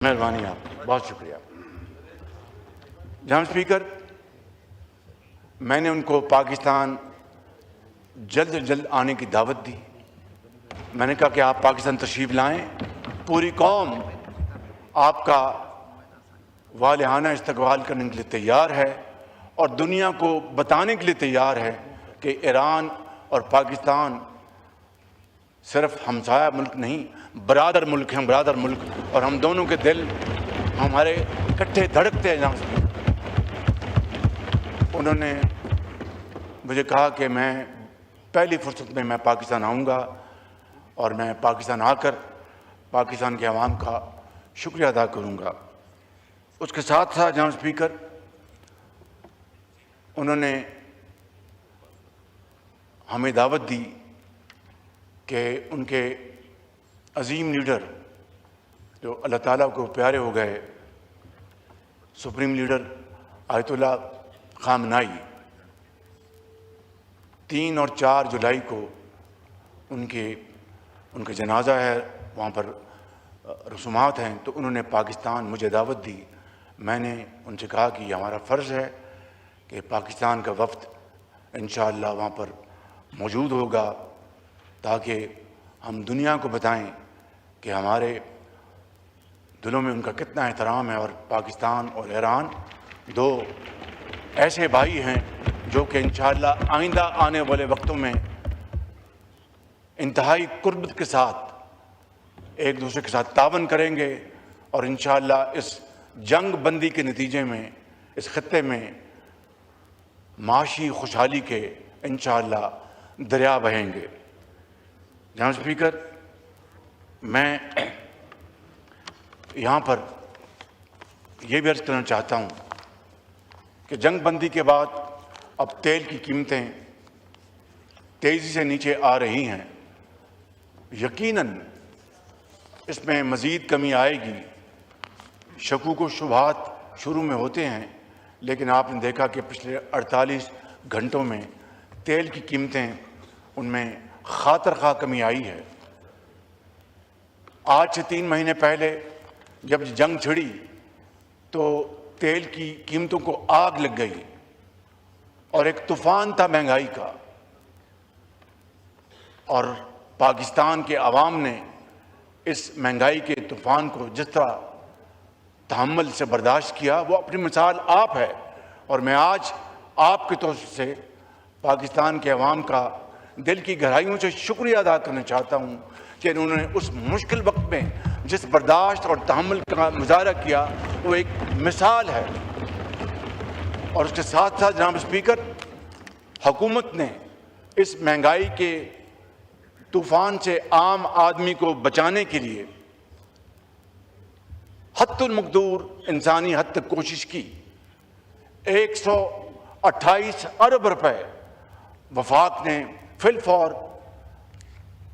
مہربانی آپ کی، بہت شکریہ جناب اسپیکر۔ میں نے ان کو پاکستان جلد از جلد آنے کی دعوت دی۔ میں نے کہا کہ آپ پاکستان تشریف لائیں، پوری قوم آپ کا والہانہ استقبال کرنے کے لیے تیار ہے اور دنیا کو بتانے کے لیے تیار ہے کہ ایران اور پاکستان صرف ہمسایہ ملک نہیں، برادر ملک ہیں، برادر ملک، اور ہم دونوں کے دل ہمارے اکٹھے دھڑکتے ہیں جناب اسپیکر۔ انہوں نے مجھے کہا کہ میں پہلی فرصت میں پاکستان آؤں گا اور میں پاکستان آ کر پاکستان کے عوام کا شکریہ ادا کروں گا۔ اس کے ساتھ ساتھ جناب اسپیکر انہوں نے ہمیں دعوت دی کہ ان کے عظیم لیڈر جو اللہ تعالیٰ کو پیارے ہو گئے، سپریم لیڈر آیت اللہ خامنائی، 3 اور 4 جولائی کو ان کا جنازہ ہے، وہاں پر رسومات ہیں، تو انہوں نے پاکستان مجھے دعوت دی۔ میں نے ان سے کہا کہ یہ ہمارا فرض ہے کہ پاکستان کا وفد انشاءاللہ وہاں پر موجود ہوگا تاکہ ہم دنیا کو بتائیں کہ ہمارے دلوں میں ان کا کتنا احترام ہے، اور پاکستان اور ایران 2 ایسے بھائی ہیں جو کہ انشاءاللہ آئندہ آنے والے وقتوں میں انتہائی قربت کے ساتھ ایک دوسرے کے ساتھ تعاون کریں گے، اور انشاءاللہ اس جنگ بندی کے نتیجے میں اس خطے میں معاشی خوشحالی کے انشاءاللہ دریا بہیں گے۔ جناب اسپیکر، میں یہاں پر یہ بھی عرض کرنا چاہتا ہوں کہ جنگ بندی کے بعد اب تیل کی قیمتیں تیزی سے نیچے آ رہی ہیں۔ یقیناً اس میں مزید کمی آئے گی، شکوک و شبہات شروع میں ہوتے ہیں، لیکن آپ نے دیکھا کہ پچھلے 48 گھنٹوں میں تیل کی قیمتیں ان میں خاطر خواہ کمی آئی ہے۔ آج سے 3 مہینے پہلے جب جنگ چھڑی تو تیل کی قیمتوں کو آگ لگ گئی اور ایک طوفان تھا مہنگائی کا، اور پاکستان کے عوام نے اس مہنگائی کے طوفان کو جس طرح تحمل سے برداشت کیا، وہ اپنی مثال آپ ہے، اور میں آج آپ کے طور سے پاکستان کے عوام کا دل کی گہرائیوں سے شکریہ ادا کرنا چاہتا ہوں کہ انہوں نے اس مشکل وقت میں جس برداشت اور تحمل کا مظاہرہ کیا وہ ایک مثال ہے۔ اور اس کے ساتھ ساتھ جناب اسپیکر، حکومت نے اس مہنگائی کے طوفان سے عام آدمی کو بچانے کے لیے حد المقدور انسانی حد تک کوشش کی۔ 128 ارب روپے وفاق نے فی الفور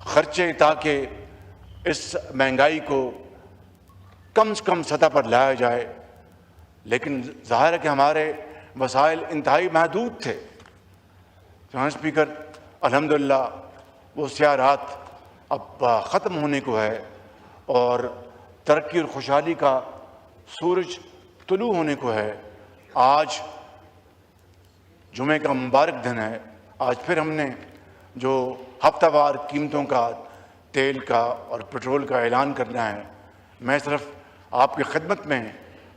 خرچے تاکہ اس مہنگائی کو کم سے کم سطح پر لایا جائے، لیکن ظاہر ہے کہ ہمارے وسائل انتہائی محدود تھے۔ جناب اسپیکر، الحمدللہ وہ سیاہ رات اب ختم ہونے کو ہے اور ترقی اور خوشحالی کا سورج طلوع ہونے کو ہے۔ آج جمعے کا مبارک دن ہے۔ آج پھر ہم نے جو ہفتہ وار قیمتوں کا، تیل کا اور پٹرول کا اعلان کرنا ہے۔ میں صرف آپ کی خدمت میں،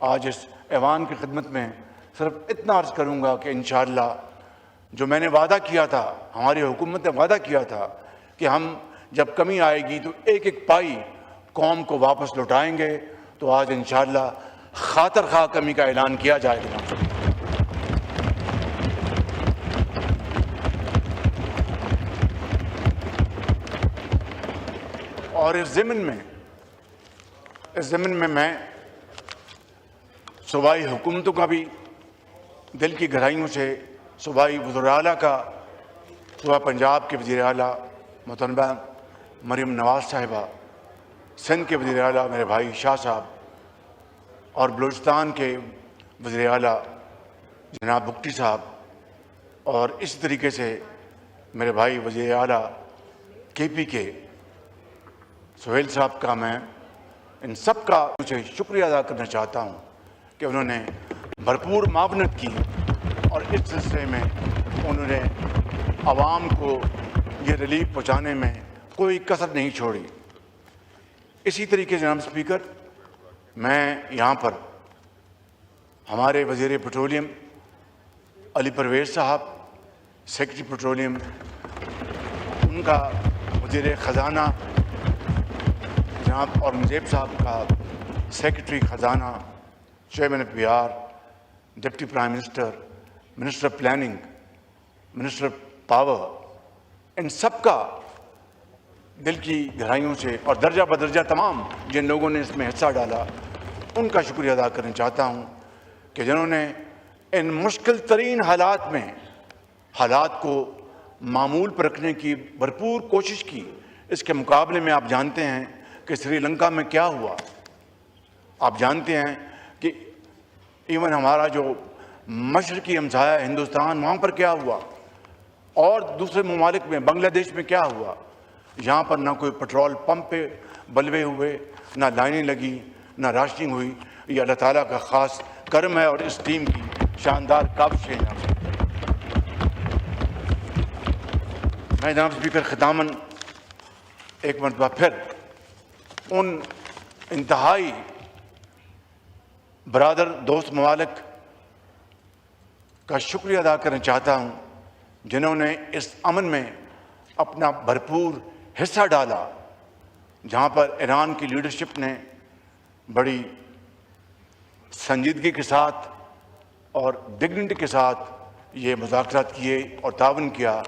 آج اس ایوان کی خدمت میں صرف اتنا عرض کروں گا کہ انشاءاللہ جو میں نے وعدہ کیا تھا، ہماری حکومت نے وعدہ کیا تھا کہ ہم جب کمی آئے گی تو ایک ایک پائی قوم کو واپس لوٹائیں گے، تو آج انشاءاللہ خاطر خواہ کمی کا اعلان کیا جائے گا۔ اور اس ضمن میں میں صوبائی حکومتوں کا بھی دل کی گہرائیوں سے، صوبائی وزراء اعلیٰ کا، صوبہ پنجاب کے وزیر اعلیٰ محترمہ مریم نواز صاحبہ، سندھ کے وزیر اعلیٰ میرے بھائی شاہ صاحب، اور بلوچستان کے وزیر اعلیٰ جناب بگٹی صاحب، اور اسی طریقے سے میرے بھائی وزیر اعلیٰ کے پی کے سہیل صاحب کا میں ان سب کا مجھے شکریہ ادا کرنا چاہتا ہوں کہ انہوں نے بھرپور معاونت کی اور اس سلسلے میں انہوں نے عوام کو یہ ریلیف پہنچانے میں کوئی کسر نہیں چھوڑی۔ اسی طریقے سے جناب اسپیکر، میں یہاں پر ہمارے وزیر پیٹرولیم علی پرویز صاحب، سیکرٹری پیٹرولیم، ان کا وزیر خزانہ جناب اورنگزیب صاحب کا سیکرٹری خزانہ، chairman of Bihar, deputy prime minister, minister of planning, minister of power, ان سب کا دل کی گہرائیوں سے اور درجہ بدرجہ تمام جن لوگوں نے اس میں حصہ ڈالا ان کا شکریہ ادا کرنا چاہتا ہوں کہ جنہوں نے ان مشکل ترین حالات میں حالات کو معمول پر رکھنے کی بھرپور کوشش کی۔ اس کے مقابلے میں آپ جانتے ہیں کہ سری لنکا میں کیا ہوا، آپ جانتے ہیں کہ ایون ہمارا جو مشرقی ہمسایہ ہندوستان، وہاں پر کیا ہوا، اور دوسرے ممالک میں بنگلہ دیش میں کیا ہوا۔ یہاں پر نہ کوئی پٹرول پمپ پہ بلوے ہوئے، نہ لائنیں لگی، نہ راشننگ ہوئی۔ یہ اللہ تعالیٰ کا خاص کرم ہے اور اس ٹیم کی شاندار کاوشیں ہیں۔ میں جناب اسپیکر ختاماً ایک مرتبہ پھر ان انتہائی برادر دوست ممالک کا شکریہ ادا کرنا چاہتا ہوں جنہوں نے اس امن میں اپنا بھرپور حصہ ڈالا، جہاں پر ایران کی لیڈرشپ نے بڑی سنجیدگی کے ساتھ اور ڈگنیٹی کے ساتھ یہ مذاکرات کیے اور تعاون کیا،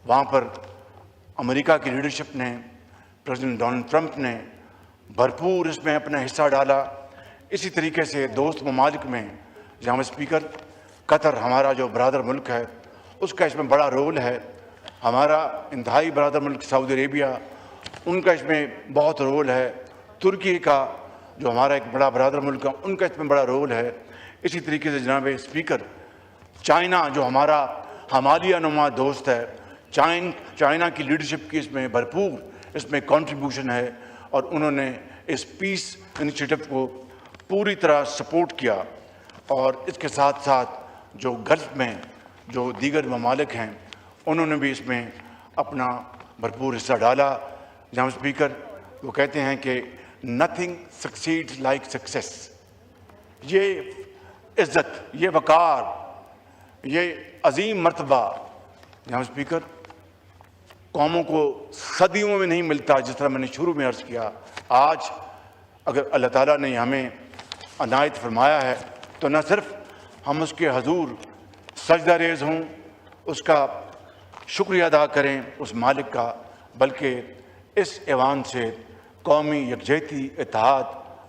وہاں پر امریکہ کی لیڈرشپ نے، پریزیڈنٹ ڈونلڈ ٹرمپ نے بھرپور اس میں اپنا حصہ ڈالا۔ اسی طریقے سے دوست ممالک میں جناب اسپیکر، قطر ہمارا جو برادر ملک ہے، اس کا اس میں بڑا رول ہے۔ ہمارا انتہائی برادر ملک سعودی عربیہ، ان کا اس میں بہت رول ہے۔ ترکی کا جو ہمارا ایک بڑا برادر ملک ہے، ان کا اس میں بڑا رول ہے۔ اسی طریقے سے جناب اسپیکر، چائنا جو ہمارا ہمالیہ نما دوست ہے، چائنا کی لیڈرشپ کی اس میں بھرپور اس میں کنٹریبیوشن ہے، اور انہوں نے اس پیس انیشیٹو کو پوری طرح سپورٹ کیا۔ اور اس کے ساتھ ساتھ جو گلف میں جو دیگر ممالک ہیں، انہوں نے بھی اس میں اپنا بھرپور حصہ ڈالا۔ جناب اسپیکر، وہ کہتے ہیں کہ نتھنگ سکسیڈز لائک سکسیس۔ یہ عزت، یہ وقار، یہ عظیم مرتبہ جناب اسپیکر قوموں کو صدیوں میں نہیں ملتا، جس طرح میں نے شروع میں عرض کیا۔ آج اگر اللہ تعالیٰ نے ہمیں عنایت فرمایا ہے تو نہ صرف ہم اس کے حضور سجدہ ریز ہوں، اس کا شکریہ ادا کریں اس مالک کا، بلکہ اس ایوان سے قومی یکجہتی، اتحاد،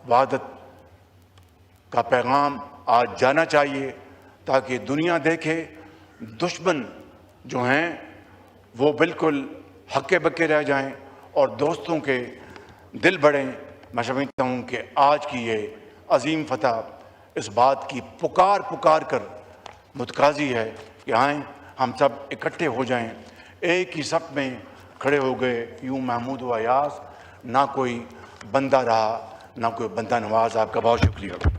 وحدت کا پیغام آج جانا چاہیے، تاکہ دنیا دیکھے دشمن جو ہیں وہ بالکل ہکے بکے رہ جائیں اور دوستوں کے دل بڑھیں۔ میں سمجھتا ہوں کہ آج کی یہ عظیم فتح اس بات کی پکار کر متقاضی ہے کہ آئیں ہم سب اکٹھے ہو جائیں، ایک ہی صف میں کھڑے ہو گئے، یوں محمود و ایاز، نہ کوئی بندہ رہا نہ کوئی بندہ نواز۔ آپ کا بہت شکریہ۔